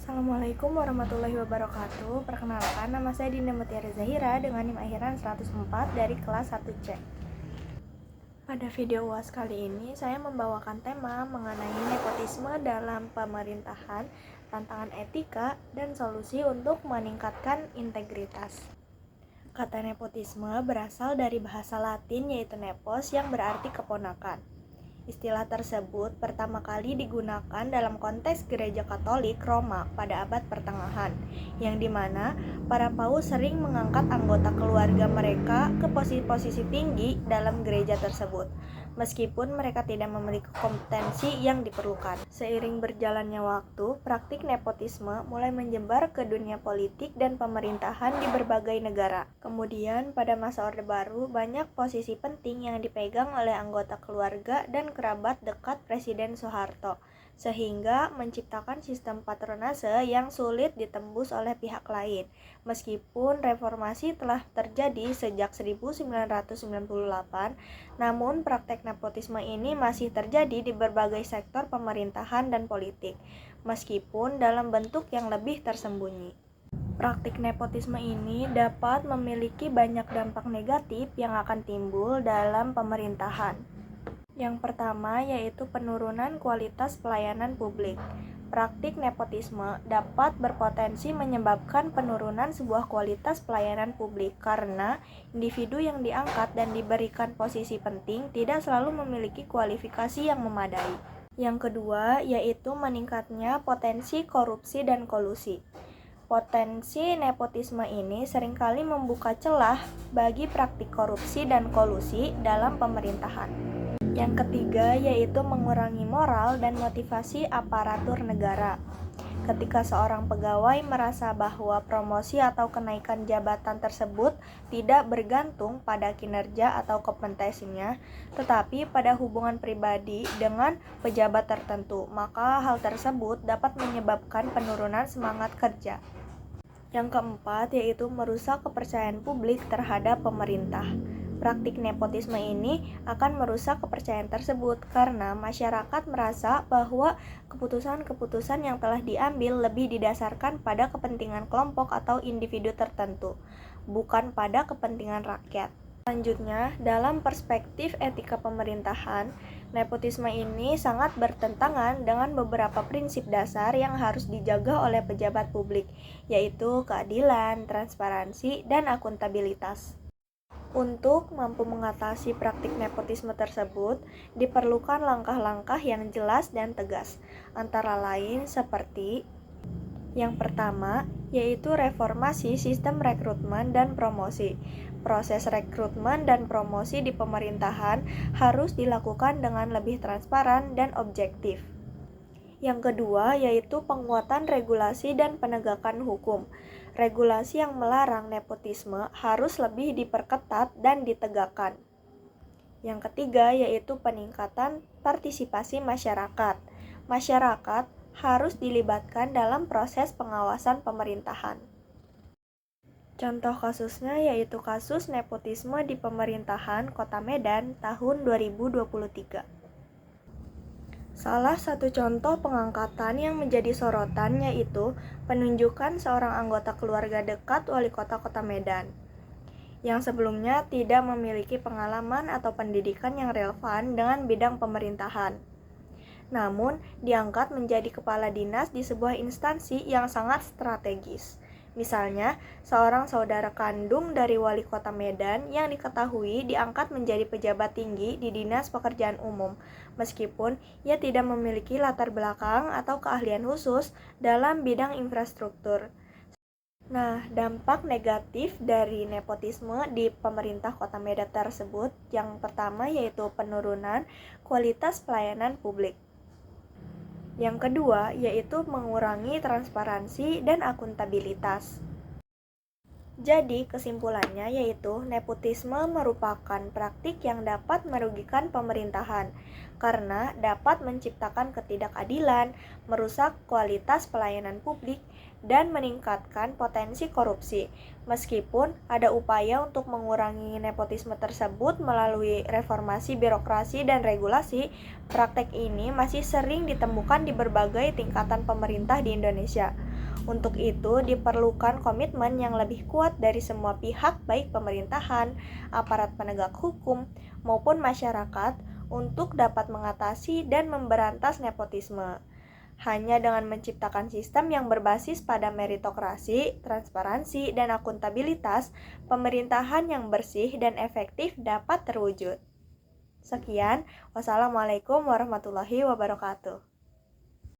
Assalamualaikum warahmatullahi wabarakatuh. Perkenalkan, nama saya Dinda Mutiara Zahira dengan NIM akhiran 104 dari kelas 1C. Pada video UAS kali ini, saya membawakan tema mengenai nepotisme dalam pemerintahan, tantangan etika, dan solusi untuk meningkatkan integritas. Kata nepotisme berasal dari bahasa Latin yaitu nepos yang berarti keponakan. Istilah tersebut pertama kali digunakan dalam konteks Gereja Katolik Roma pada abad pertengahan, yang dimana para paus sering mengangkat anggota keluarga mereka ke posisi-posisi tinggi dalam gereja tersebut, meskipun mereka tidak memiliki kompetensi yang diperlukan. Seiring berjalannya waktu, praktik nepotisme mulai menyebar ke dunia politik dan pemerintahan di berbagai negara. Kemudian, pada masa Orde Baru, banyak posisi penting yang dipegang oleh anggota keluarga dan kerabat dekat Presiden Soeharto, sehingga menciptakan sistem patronase yang sulit ditembus oleh pihak lain. Meskipun reformasi telah terjadi sejak 1998, namun praktek nepotisme ini masih terjadi di berbagai sektor pemerintahan dan politik, meskipun dalam bentuk yang lebih tersembunyi. Praktik nepotisme ini dapat memiliki banyak dampak negatif yang akan timbul dalam pemerintahan. Yang pertama yaitu penurunan kualitas pelayanan publik. Praktik nepotisme dapat berpotensi menyebabkan penurunan sebuah kualitas pelayanan publik karena individu yang diangkat dan diberikan posisi penting tidak selalu memiliki kualifikasi yang memadai. Yang kedua yaitu meningkatnya potensi korupsi dan kolusi. Potensi nepotisme ini seringkali membuka celah bagi praktik korupsi dan kolusi dalam pemerintahan. Yang ketiga yaitu mengurangi moral dan motivasi aparatur negara. Ketika seorang pegawai merasa bahwa promosi atau kenaikan jabatan tersebut tidak bergantung pada kinerja atau kompetensinya, tetapi pada hubungan pribadi dengan pejabat tertentu, maka hal tersebut dapat menyebabkan penurunan semangat kerja. Yang keempat yaitu merusak kepercayaan publik terhadap pemerintah. Praktik nepotisme ini akan merusak kepercayaan tersebut karena masyarakat merasa bahwa keputusan-keputusan yang telah diambil lebih didasarkan pada kepentingan kelompok atau individu tertentu, bukan pada kepentingan rakyat. Selanjutnya, dalam perspektif etika pemerintahan, nepotisme ini sangat bertentangan dengan beberapa prinsip dasar yang harus dijaga oleh pejabat publik, yaitu keadilan, transparansi, dan akuntabilitas. Untuk mampu mengatasi praktik nepotisme tersebut, diperlukan langkah-langkah yang jelas dan tegas, antara lain seperti yang pertama, yaitu reformasi sistem rekrutmen dan promosi. Proses rekrutmen dan promosi di pemerintahan harus dilakukan dengan lebih transparan dan objektif. Yang kedua, yaitu penguatan regulasi dan penegakan hukum. Regulasi yang melarang nepotisme harus lebih diperketat dan ditegakkan. Yang ketiga, yaitu peningkatan partisipasi masyarakat. Masyarakat harus dilibatkan dalam proses pengawasan pemerintahan. Contoh kasusnya yaitu kasus nepotisme di pemerintahan Kota Medan tahun 2023. Salah satu contoh pengangkatan yang menjadi sorotan yaitu penunjukan seorang anggota keluarga dekat wali kota Kota Medan, yang sebelumnya tidak memiliki pengalaman atau pendidikan yang relevan dengan bidang pemerintahan. Namun, diangkat menjadi kepala dinas di sebuah instansi yang sangat strategis. Misalnya, seorang saudara kandung dari wali kota Medan yang diketahui diangkat menjadi pejabat tinggi di Dinas Pekerjaan Umum, meskipun ia tidak memiliki latar belakang atau keahlian khusus dalam bidang infrastruktur. Nah, dampak negatif dari nepotisme di pemerintah Kota Medan tersebut yang pertama yaitu penurunan kualitas pelayanan publik. Yang kedua, yaitu mengurangi transparansi dan akuntabilitas. Jadi, kesimpulannya yaitu nepotisme merupakan praktik yang dapat merugikan pemerintahan karena dapat menciptakan ketidakadilan, merusak kualitas pelayanan publik, dan meningkatkan potensi korupsi. Meskipun ada upaya untuk mengurangi nepotisme tersebut melalui reformasi birokrasi dan regulasi, praktek ini masih sering ditemukan di berbagai tingkatan pemerintah di Indonesia. Untuk itu, diperlukan komitmen yang lebih kuat dari semua pihak, baik pemerintahan, aparat penegak hukum, maupun masyarakat, untuk dapat mengatasi dan memberantas nepotisme. Hanya dengan menciptakan sistem yang berbasis pada meritokrasi, transparansi, dan akuntabilitas, pemerintahan yang bersih dan efektif dapat terwujud. Sekian, wassalamualaikum warahmatullahi wabarakatuh.